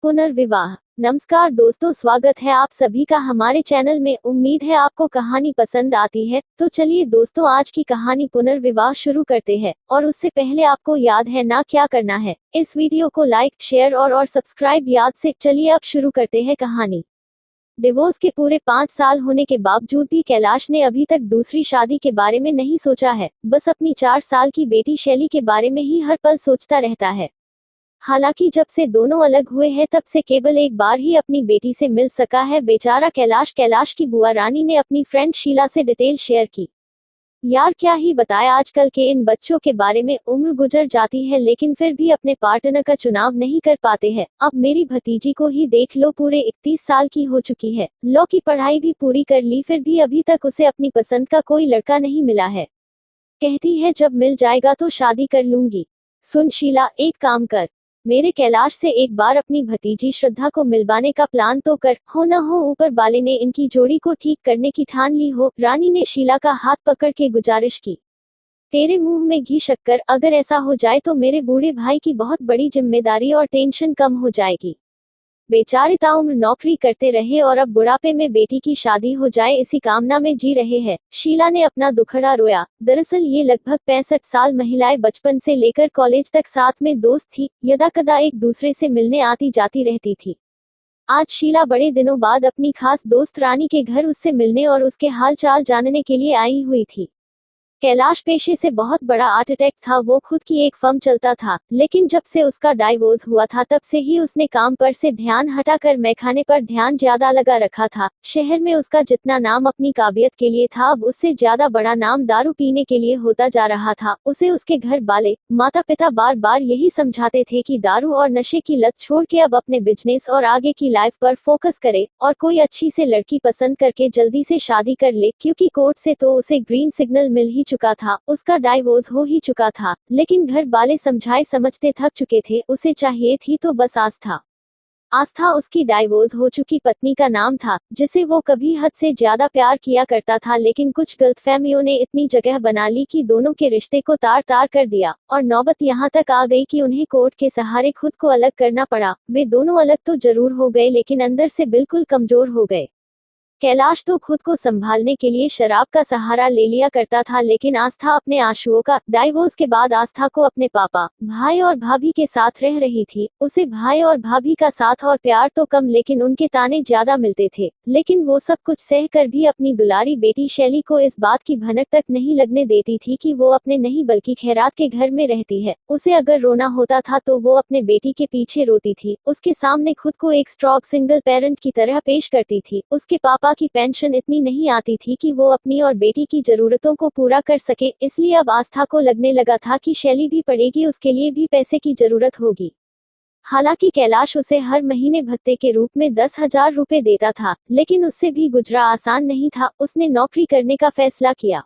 पुनर्विवाह। नमस्कार दोस्तों, स्वागत है आप सभी का हमारे चैनल में। उम्मीद है आपको कहानी पसंद आती है। तो चलिए दोस्तों, आज की कहानी पुनर्विवाह शुरू करते हैं। और उससे पहले आपको याद है ना क्या करना है, इस वीडियो को लाइक, शेयर और सब्सक्राइब याद से। चलिए अब शुरू करते हैं कहानी। डिवोर्स के पूरे 5 साल होने के बावजूद भी कैलाश ने अभी तक दूसरी शादी के बारे में नहीं सोचा है। बस अपनी 4 साल की बेटी शैली के बारे में ही हर पल सोचता रहता है। हालांकि जब से दोनों अलग हुए हैं तब से केवल एक बार ही अपनी बेटी से मिल सका है बेचारा कैलाश। कैलाश की बुआ रानी ने अपनी फ्रेंड शीला से डिटेल शेयर की। यार क्या ही बताया, आजकल के इन बच्चों के बारे में। उम्र गुजर जाती है लेकिन फिर भी अपने पार्टनर का चुनाव नहीं कर पाते हैं। अब मेरी भतीजी को ही देख लो, पूरे 31 साल की हो चुकी है, लॉ की पढ़ाई भी पूरी कर ली, फिर भी अभी तक उसे अपनी पसंद का कोई लड़का नहीं मिला है। कहती है जब मिल जाएगा तो शादी कर लूंगी। सुन शीला, एक काम कर, मेरे कैलाश से एक बार अपनी भतीजी श्रद्धा को मिलवाने का प्लान तो कर। हो न हो ऊपर वाले ने इनकी जोड़ी को ठीक करने की ठान ली हो। रानी ने शीला का हाथ पकड़ के गुजारिश की। तेरे मुंह में घी शक्कर, अगर ऐसा हो जाए तो मेरे बूढ़े भाई की बहुत बड़ी जिम्मेदारी और टेंशन कम हो जाएगी। बेचारे ताउम्र नौकरी करते रहे और अब बुढ़ापे में बेटी की शादी हो जाए इसी कामना में जी रहे हैं। शीला ने अपना दुखड़ा रोया। दरअसल ये लगभग 65 साल महिलाएं बचपन से लेकर कॉलेज तक साथ में दोस्त थी, यदा कदा एक दूसरे से मिलने आती जाती रहती थी। आज शीला बड़े दिनों बाद अपनी खास दोस्त रानी के घर उससे मिलने और उसके हाल चाल जानने के लिए आई हुई थी। कैलाश पेशे से बहुत बड़ा आर्किटेक्ट था, वो खुद की एक फर्म चलता था, लेकिन जब से उसका डाइवोर्स हुआ था तब से ही उसने काम पर से ध्यान हटाकर मैखाने पर ध्यान ज्यादा लगा रखा था। शहर में उसका जितना नाम अपनी काबिलियत के लिए था, अब उससे ज्यादा बड़ा नाम दारू पीने के लिए होता जा रहा था। उसे उसके घर वाले, माता पिता बार बार यही समझाते थे कि दारू और नशे की लत छोड़ के अब अपने बिजनेस और आगे की लाइफ पर फोकस करे और कोई अच्छी से लड़की पसंद करके जल्दी से शादी कर ले, क्योंकि कोर्ट से तो उसे ग्रीन सिग्नल मिल ही चुका था, उसका डाइवोर्स हो ही चुका था। लेकिन घर वाले समझाए समझते थक चुके थे, उसे चाहिए थी तो बस आस्था। आस्था उसकी डाइवोर्स हो चुकी पत्नी का नाम था, जिसे वो कभी हद से ज्यादा प्यार किया करता था। लेकिन कुछ गलतफहमियों ने इतनी जगह बना ली कि दोनों के रिश्ते को तार तार कर दिया और नौबत यहाँ तक आ गई कि उन्हें कोर्ट के सहारे खुद को अलग करना पड़ा। वे दोनों अलग तो जरूर हो गए लेकिन अंदर से बिल्कुल कमजोर हो गए। कैलाश तो खुद को संभालने के लिए शराब का सहारा ले लिया करता था, लेकिन आस्था अपने आंसुओं का। डाइवोर्स के बाद आस्था को अपने पापा, भाई और भाभी के साथ रह रही थी। उसे भाई और भाभी का साथ और प्यार तो कम लेकिन उनके ताने ज्यादा मिलते थे। लेकिन वो सब कुछ सह कर भी अपनी दुलारी बेटी शैली को इस बात की भनक तक नहीं लगने देती थी कि वो अपने नहीं बल्कि खैरात के घर में रहती है। उसे अगर रोना होता था तो वो अपने बेटी के पीछे रोती थी, उसके सामने खुद को एक स्ट्रॉन्ग सिंगल पेरेंट की तरह पेश करती थी। उसके पापा की पेंशन इतनी नहीं आती थी कि वो अपनी और बेटी की जरूरतों को पूरा कर सके, इसलिए अब आस्था को लगने लगा था कि शैली भी पढ़ेगी, उसके लिए भी पैसे की जरूरत होगी। हालांकि कैलाश उसे हर महीने भत्ते के रूप में 10,000 रुपए देता था, लेकिन उससे भी गुजरा आसान नहीं था। उसने नौकरी करने का फैसला किया।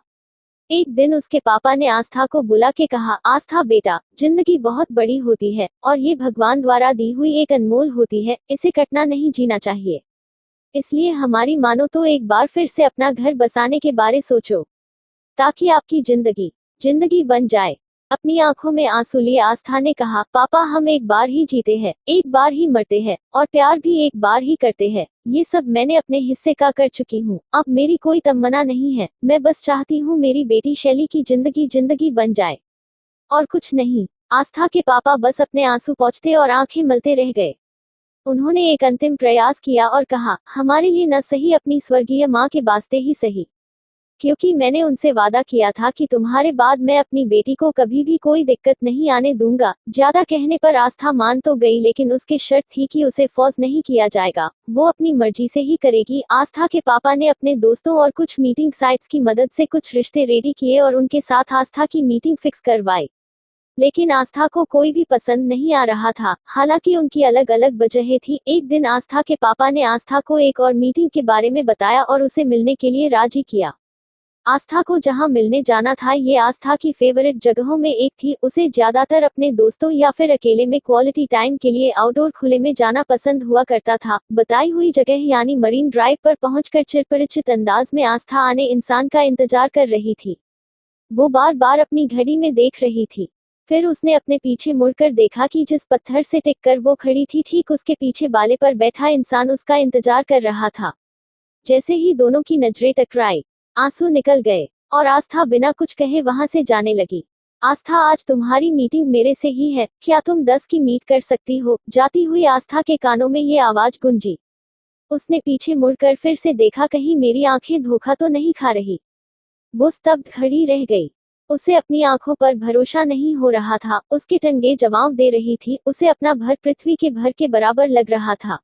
एक दिन उसके पापा ने आस्था को बुला के कहा, आस्था बेटा, जिंदगी बहुत बड़ी होती है और ये भगवान द्वारा दी हुई एक अनमोल होती है, इसे कटना नहीं जीना चाहिए। इसलिए हमारी मानो तो एक बार फिर से अपना घर बसाने के बारे सोचो, ताकि आपकी जिंदगी जिंदगी बन जाए। अपनी आंखों में आंसू लिए आस्था ने कहा, पापा हम एक बार ही जीते हैं, एक बार ही मरते हैं और प्यार भी एक बार ही करते हैं। ये सब मैंने अपने हिस्से का कर चुकी हूँ, अब मेरी कोई तमन्ना नहीं है। मैं बस चाहती हूँ मेरी बेटी शैली की जिंदगी जिंदगी बन जाए, और कुछ नहीं। आस्था के पापा बस अपने आंसू पोंछते और आंखें मलते रह गए। उन्होंने एक अंतिम प्रयास किया और कहा, हमारे लिए न सही अपनी स्वर्गीय माँ के वास्ते ही सही, क्योंकि मैंने उनसे वादा किया था कि तुम्हारे बाद मैं अपनी बेटी को कभी भी कोई दिक्कत नहीं आने दूंगा। ज्यादा कहने पर आस्था मान तो गई, लेकिन उसकी शर्त थी कि उसे फोर्स नहीं किया जाएगा, वो अपनी मर्जी से ही करेगी। आस्था के पापा ने अपने दोस्तों और कुछ मीटिंग साइट्स की मदद से कुछ रिश्ते रेडी किए और उनके साथ आस्था की मीटिंग फिक्स करवाई। लेकिन आस्था को कोई भी पसंद नहीं आ रहा था, हालांकि उनकी अलग अलग वजहें थी। एक दिन आस्था के पापा ने आस्था को एक और मीटिंग के बारे में बताया और उसे मिलने के लिए राजी किया। आस्था को जहां मिलने जाना था ये आस्था की फेवरेट जगहों में एक थी। उसे ज्यादातर अपने दोस्तों या फिर अकेले में क्वालिटी टाइम के लिए आउटडोर खुले में जाना पसंद हुआ करता था। बताई हुई जगह यानी मरीन ड्राइव पर पहुंचकर चिरपरिचित अंदाज में आस्था आने इंसान का इंतजार कर रही थी। वो बार बार अपनी घड़ी में देख रही थी। फिर उसने अपने पीछे मुड़कर देखा कि जिस पत्थर से टिककर वो खड़ी थी ठीक उसके पीछे बाले पर बैठा इंसान उसका इंतजार कर रहा था। जैसे ही दोनों की नजरें टकराई, आंसू निकल गए और आस्था बिना कुछ कहे वहां से जाने लगी। आस्था, आज तुम्हारी मीटिंग मेरे से ही है, क्या तुम 10 की मीट कर सकती हो? जाती हुई आस्था के कानों में ये आवाज गूंजी। उसने पीछे मुड़कर फिर से देखा, कहीं मेरी आंखें धोखा तो नहीं खा रही। वो स्तब्ध खड़ी रह गई। उसे अपनी आंखों पर भरोसा नहीं हो रहा था, उसकी टंगे जवाब दे रही थी, उसे अपना भर पृथ्वी के भर के बराबर लग रहा था।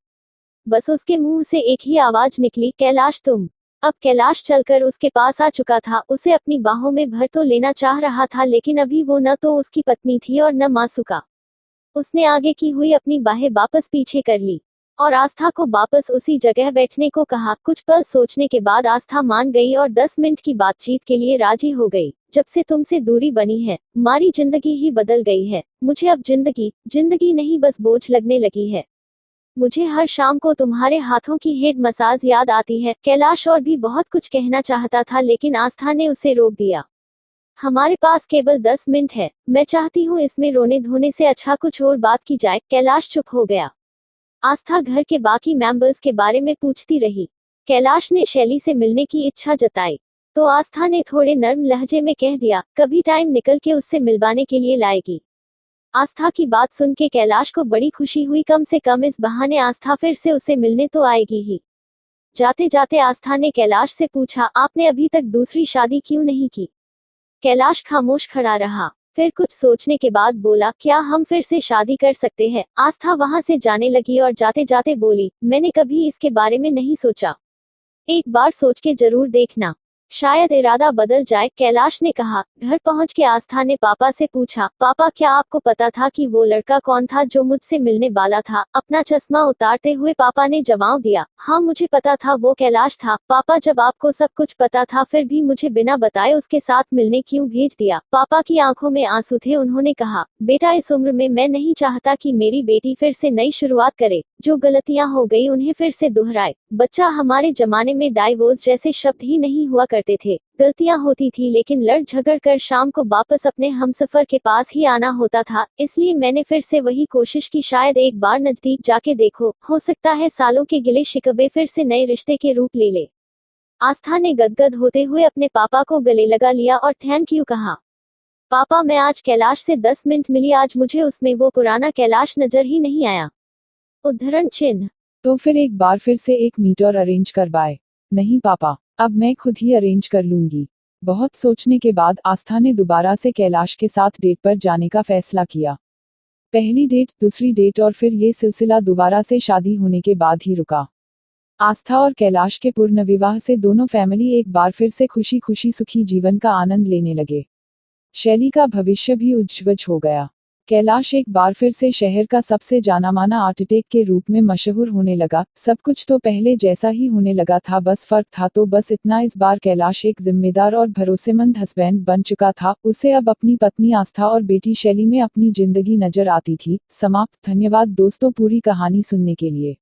बस उसके मुंह से एक ही आवाज निकली, कैलाश तुम। अब कैलाश चलकर उसके पास आ चुका था, उसे अपनी बाहों में भर तो लेना चाह रहा था, लेकिन अभी वो न तो उसकी पत्नी थी और न मासूका। उसने आगे की हुई अपनी बाहें वापस पीछे कर ली और आस्था को वापस उसी जगह बैठने को कहा। कुछ पल सोचने के बाद आस्था मान गई और 10 मिनट की बातचीत के लिए राजी हो गई। जब से तुमसे दूरी बनी है, हमारी जिंदगी ही बदल गई है। मुझे अब जिंदगी नहीं बस बोझ लगने लगी है। मुझे हर शाम को तुम्हारे हाथों की हेड मसाज याद आती है। कैलाश और भी बहुत कुछ कहना चाहता था, लेकिन आस्था ने उसे रोक दिया। हमारे पास केवल 10 मिनट है, मैं चाहती हूँ इसमें रोने धोने से अच्छा कुछ और बात की जाए। कैलाश चुप हो गया। आस्था घर के बाकी मेंबर्स के बारे में पूछती रही। कैलाश ने शैली से मिलने की इच्छा जताई, तो आस्था ने थोड़े नर्म लहजे में कह दिया, कभी टाइम निकल के उससे मिलवाने के लिए लाएगी। आस्था की बात सुन के कैलाश को बड़ी खुशी हुई, कम से कम इस बहाने आस्था फिर से उसे मिलने तो आएगी ही। जाते जाते आस्था ने कैलाश से पूछा, आपने अभी तक दूसरी शादी क्यों नहीं की? कैलाश खामोश खड़ा रहा, फिर कुछ सोचने के बाद बोला, क्या हम फिर से शादी कर सकते हैं? आस्था वहां से जाने लगी और जाते जाते बोली, मैंने कभी इसके बारे में नहीं सोचा। एक बार सोच के जरूर देखना, शायद इरादा बदल जाए। कैलाश ने कहा। घर पहुंच के आस्था ने पापा से पूछा, पापा क्या आपको पता था कि वो लड़का कौन था जो मुझसे मिलने वाला था? अपना चश्मा उतारते हुए पापा ने जवाब दिया, हाँ मुझे पता था वो कैलाश था। पापा जब आपको सब कुछ पता था फिर भी मुझे बिना बताए उसके साथ मिलने क्यों भेज दिया? पापा की आंखों में आंसू थे। उन्होंने कहा, बेटा इस उम्र में मैं नहीं चाहता कि मेरी बेटी फिर से नई शुरुआत करे, जो गलतियां हो गई उन्हें फिर से दोहराए। बच्चा, हमारे जमाने में डाइवोर्स जैसे शब्द ही नहीं हुआ करते थे। गलतियां होती थी लेकिन लड़ झगड़ कर शाम को वापस अपने हमसफर के पास ही आना होता था। इसलिए मैंने फिर से वही कोशिश की, शायद एक बार नजदीक जाके देखो, हो सकता है सालों के गिले शिकवे फिर से नए रिश्ते के रूप ले ले। आस्था ने गदगद होते हुए अपने पापा को गले लगा लिया और थैंक यू कहा। पापा, मैं आज कैलाश से 10 मिनट मिली, आज मुझे उसमें वो पुराना कैलाश नजर ही नहीं आया। उद्धरण चिन्ह। तो फिर एक बार फिर से एक मीटर अरेंज करवाए। नहीं पापा, अब मैं खुद ही अरेंज कर लूंगी। बहुत सोचने के बाद आस्था ने दोबारा से कैलाश के साथ डेट पर जाने का फैसला किया। पहली डेट, दूसरी डेट और फिर ये सिलसिला दोबारा से शादी होने के बाद ही रुका। आस्था और कैलाश के पुनर्विवाह से दोनों फैमिली एक बार फिर से खुशी खुशी सुखी जीवन का आनंद लेने लगे। शैली का भविष्य भी उज्ज्वल हो गया। कैलाश एक बार फिर से शहर का सबसे जाना माना आर्किटेक्ट के रूप में मशहूर होने लगा। सब कुछ तो पहले जैसा ही होने लगा था, बस फर्क था तो बस इतना, इस बार कैलाश एक जिम्मेदार और भरोसेमंद हस्बैंड बन चुका था। उसे अब अपनी पत्नी आस्था और बेटी शैली में अपनी जिंदगी नजर आती थी। समाप्त। धन्यवाद दोस्तों पूरी कहानी सुनने के लिए।